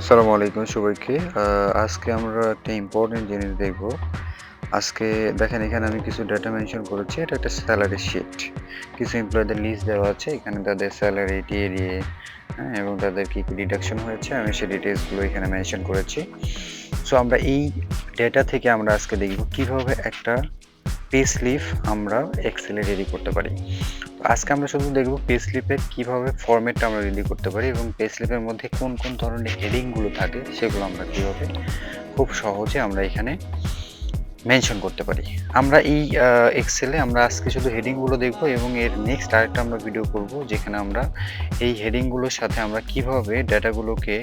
আসসালামু আলাইকুম সবাইকে। আজকে আমরা একটা ইম্পোর্টেন্ট জিনিস দেখব। আজকে দেখেন এখানে আমি কিছু ডেটা মেনশন করেছি। এটা একটা স্যালারি শিট। কিছু এমপ্লয়িদের লিস্ট দেওয়া আছে। এখানে তাদের স্যালারি, টিএডিএ, হ্যাঁ? এবং তাদের কি, কি ডিডাকশন হয়েছে আমি সেই ডিটেইলস গুলো এখানে মেনশন করেছি। সো আমরা এই ডেটা থেকে আমরা আজকে দেখব কিভাবে একটা পে স্লিপ আমরা এক্সেলে রেডি করতে পারি। আজকে আমরা শুধু দেখব পে স্লিপের কিভাবে ফরম্যাটটা আমরা রেডি করতে পারি এবং পে স্লিপের মধ্যে কোন কোন ধরনের হেডিং গুলো থাকে সেগুলো আমরা কিভাবে খুব সহজে আমরা এখানে মেনশন করতে পারি। আমরা এই এক্সেলে আমরা আজকে শুধু হেডিং গুলো দেখব এবং এর নেক্সট আরেকটা আমরা ভিডিও করব যেখানে আমরা এই হেডিং গুলোর সাথে আমরা কিভাবে ডেটাগুলোকে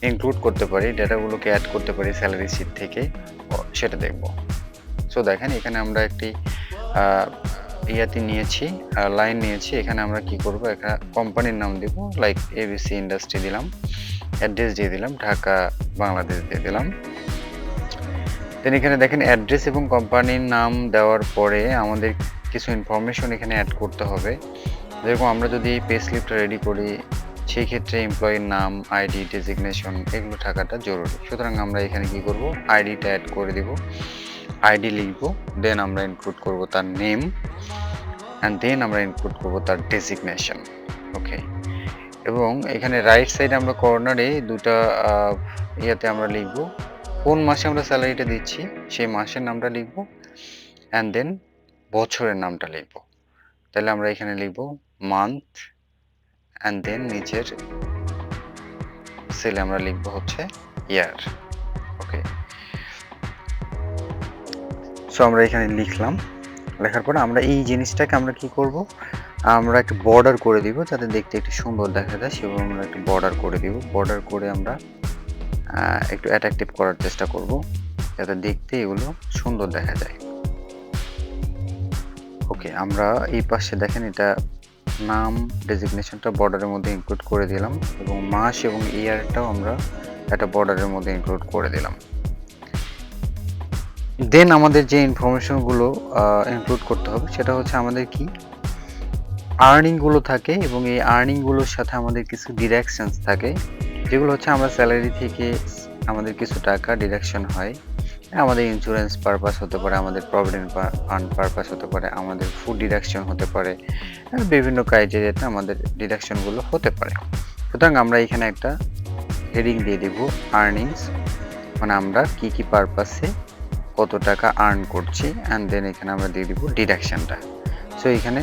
ইনক্লুড করতে পারি, ডেটাগুলোকে অ্যাড করতে পারি স্যালারি শিট থেকে সেটা দেখব। সো দেখেন এখানে আমরা একটি আহ, ইয়াতে নিয়েছি, লাইন নিয়েছি। এখানে আমরা কি করব, একটা কোম্পানির নাম দিব, লাইক এবিসি ইন্ডাস্ট্রি দিলাম, অ্যাড্রেস দিয়ে দিলাম ঢাকা বাংলাদেশ দিয়ে দিলাম। দেন এখানে দেখেন অ্যাড্রেস এবং কোম্পানির নাম দেওয়ার পরে আমাদের কিছু ইনফরমেশন এখানে অ্যাড করতে হবে। যেরকম আমরা যদি এই পে স্লিপটা রেডি করি সেই ক্ষেত্রে এমপ্লয়ির নাম, আইডি, ডেজিগনেশন এগুলো থাকাটা জরুরি। সুতরাং আমরা এখানে কি করব, আইডিটা অ্যাড করে দিব, আইডি লিখব, দেন আমরা ইনক্লুড করব তার নেম অ্যান্ড দেন আমরা ইনক্লুড করব তার ডেজিগনেশন। ওকে, এবং এখানে রাইট সাইডে আমরা কর্নারে দুটা ইয়াতে আমরা লিখব কোন মাসে আমরা স্যালারিটা দিচ্ছি সেই মাসের নামটা লিখব অ্যান্ড দেন বছরের নামটা লিখব। তাহলে আমরা এখানে লিখব মান্থ অ্যান্ড দেন নিচের সেলে আমরা লিখব হচ্ছে ইয়ার। ওকে, সো আমরা এখানে লিখলাম। লেখার পরে আমরা এই জিনিসটাকে আমরা কি করব, আমরা একটা বর্ডার করে দিব যাতে দেখতে একটু সুন্দর দেখা যায়, সেভাবে আমরা একটা বর্ডার করে দিব। বর্ডার করে আমরা একটু অ্যাট্রাকটিভ করার চেষ্টা করব যাতে দেখতে এগুলো সুন্দর দেখা যায়। ওকে, আমরা এই পাশে দেখেন এটা নাম, ডেজিগনেশনটা বর্ডারের মধ্যে ইনক্লুড করে দিলাম এবং মাস এবং ইয়ারটাও আমরা একটা বর্ডারের মধ্যে ইনক্লুড করে দিলাম। দেন আমাদের যে ইনফরমেশনগুলো ইনক্লুড করতে হবে সেটা হচ্ছে আমাদের কি আর্নিংগুলো থাকে এবং এই আর্নিংগুলোর সাথে আমাদের কিছু ডিডাকশনস থাকে, যেগুলো হচ্ছে আমরা স্যালারি থেকে আমাদের কিছু টাকা ডিডাকশন হয়। আমাদের ইন্স্যুরেন্স পারপাস হতে পারে, আমাদের প্রভিডেন্ট ফান্ড পারপাস হতে পারে, আমাদের ফুড ডিডাকশন হতে পারে, বিভিন্ন ক্রাইটেরিয়াতে আমাদের ডিডাকশনগুলো হতে পারে। সুতরাং আমরা এখানে একটা হেডিং দিয়ে দিব আর্নিংস, মানে আমরা কি কি পারপাসে কত টাকা আর্ন করছি, অ্যান্ড দেন এখানে আমরা দিয়ে দিব ডিডাকশনটা। সো এখানে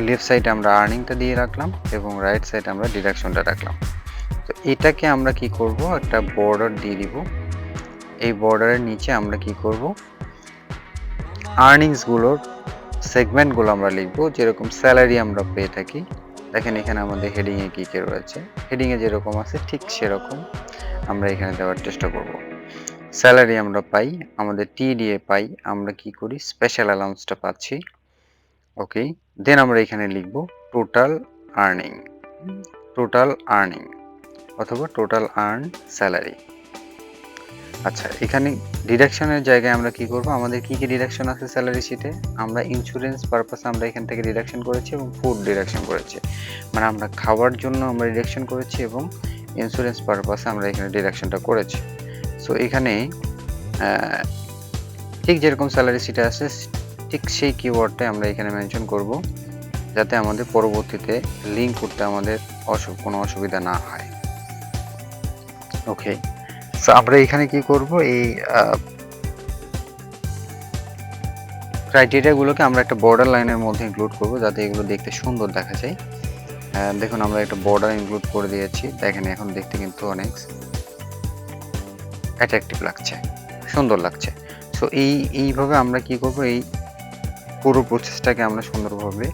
লেফট সাইডে আমরা আর্নিংটা দিয়ে রাখলাম এবং রাইট সাইডে আমরা ডিডাকশনটা রাখলাম। তো এটাকে আমরা কি করব, একটা বর্ডার দিয়ে দিব। এই বর্ডারের নিচে আমরা কি করব, আর্নিংসগুলোর সেগমেন্টগুলো আমরা লিখব, যেরকম স্যালারি আমরা পেয়ে থাকি। দেখেন এখানে আমাদের হেডিংয়ে কী কী রয়েছে, হেডিংয়ে যেরকম আছে ঠিক সেরকম আমরা এখানে দেওয়ার চেষ্টা করব। স্যালারি আমরা পাই, আমাদের টিডিএ পাই, আমরা কি করি স্পেশাল অ্যালাউন্সটা পাচ্ছি। ওকে, দেন আমরা এখানে লিখব টোটাল আর্নিং, টোটাল আর্নিং অথবা টোটাল আর্ন স্যালারি। আচ্ছা, এখানে ডিডাকশনের জায়গায় আমরা কি করব, আমাদের কি কি ডিডাকশন আছে স্যালারি শিটে, আমরা ইন্স্যুরেন্স পারপাস আমরা এখান থেকে ডিডাকশন করেছি এবং ফুড ডিডাকশন করেছি, মানে আমরা খাওয়ার জন্য আমরা ডিডাকশন করেছি এবং ইন্স্যুরেন্স পারপাসে আমরা এখানে ডিডাকশনটা করেছি। সো এখানে ঠিক যেরকম স্যালারি শিটে আছে ঠিক সেই কিওয়ার্ডটাই আমরা এখানে মেনশন করব যাতে আমাদের পরবর্তীতে লিঙ্ক করতে আমাদের কোনো অসুবিধা না হয়। ওকে, সো আমরা এখানে কি করব, এই ক্রাইটেরিয়াগুলোকে আমরা একটা বর্ডার লাইনের মধ্যে ইনক্লুড করব যাতে এগুলো দেখতে সুন্দর দেখা যায়। দেখুন আমরা একটা বর্ডার ইনক্লুড করে দিয়েছি, দেখেন এখন দেখতে কিন্তু অনেক অ্যাট্রাকটিভ লাগছে, সুন্দর লাগছে। সো এইভাবে আমরা কি করব, এই পুরো প্রসেসটাকে আমরা সুন্দরভাবে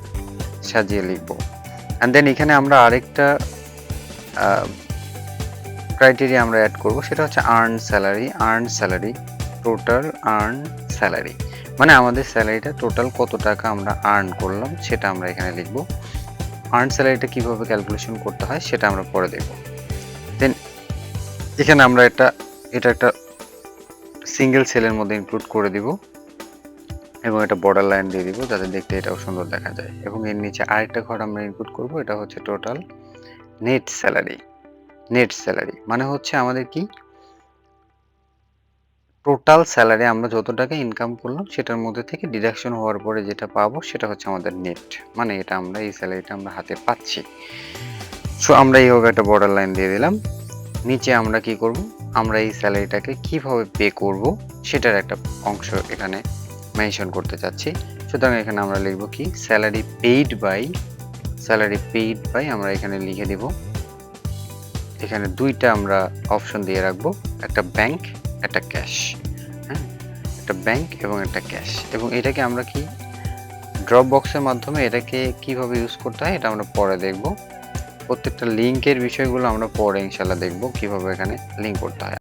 সাজিয়ে লিখব। অ্যান্ড দেন এখানে আমরা আরেকটা ক্রাইটেরিয়া আমরা অ্যাড করব, সেটা হচ্ছে earn salary. Earn salary, total earn salary, মানে আমাদের স্যালারিটা টোটাল কত টাকা আমরা আর্ন করলাম সেটা আমরা এখানে লিখব। আর্ন স্যালারিটা কিভাবে ক্যালকুলেশন করতে হয় সেটা আমরা পরে দেখব। দেন এখানে আমরা এটা একটা সিঙ্গেল সেলের মধ্যে ইনক্লুড করে দিব এবং এটা বর্ডার লাইন দিয়ে দিব যাতে দেখতে এটাও সুন্দর দেখা যায়। এবং এর নিচে আরেকটা ঘর আমরা ইনক্লুড করব, এটা হচ্ছে total net salary. Net salary মানে হচ্ছে আমাদের কি টোটাল স্যালারি আমরা যত টাকা ইনকাম করলাম সেটার মধ্যে থেকে ডিডাকশন হওয়ার পরে যেটা পাবো সেটা হচ্ছে আমাদের নেট, মানে এটা আমরা এই স্যালারিটা আমরা হাতে পাচ্ছি। সো আমরা এইভাবে একটা বর্ডার লাইন দিয়ে দিলাম। নিচে আমরা কি করব, আমরা এই স্যালারিটাকে কিভাবে পে করব সেটার একটা অংশ এখানে মেনশন করতে চাচ্ছি। সুতরাং এখানে আমরা লিখব কি স্যালারি পেইড বাই আমরা এখানে লিখে দিব। এখানে দুইটা আমরা অপশন দিয়ে রাখবো, একটা ব্যাংক একটা ক্যাশ। হ্যাঁ, একটা ব্যাংক এবং একটা ক্যাশ, এবং এটাকে আমরা কি ড্রপ বক্সের মাধ্যমে এটাকে কিভাবে ইউজ করতে হয় এটা আমরা পরে দেখব। প্রত্যেকটা লিঙ্কের বিষয়গুলো আমরা পরে ইনশাল্লাহ দেখব কিভাবে এখানে লিঙ্ক করতে হয়।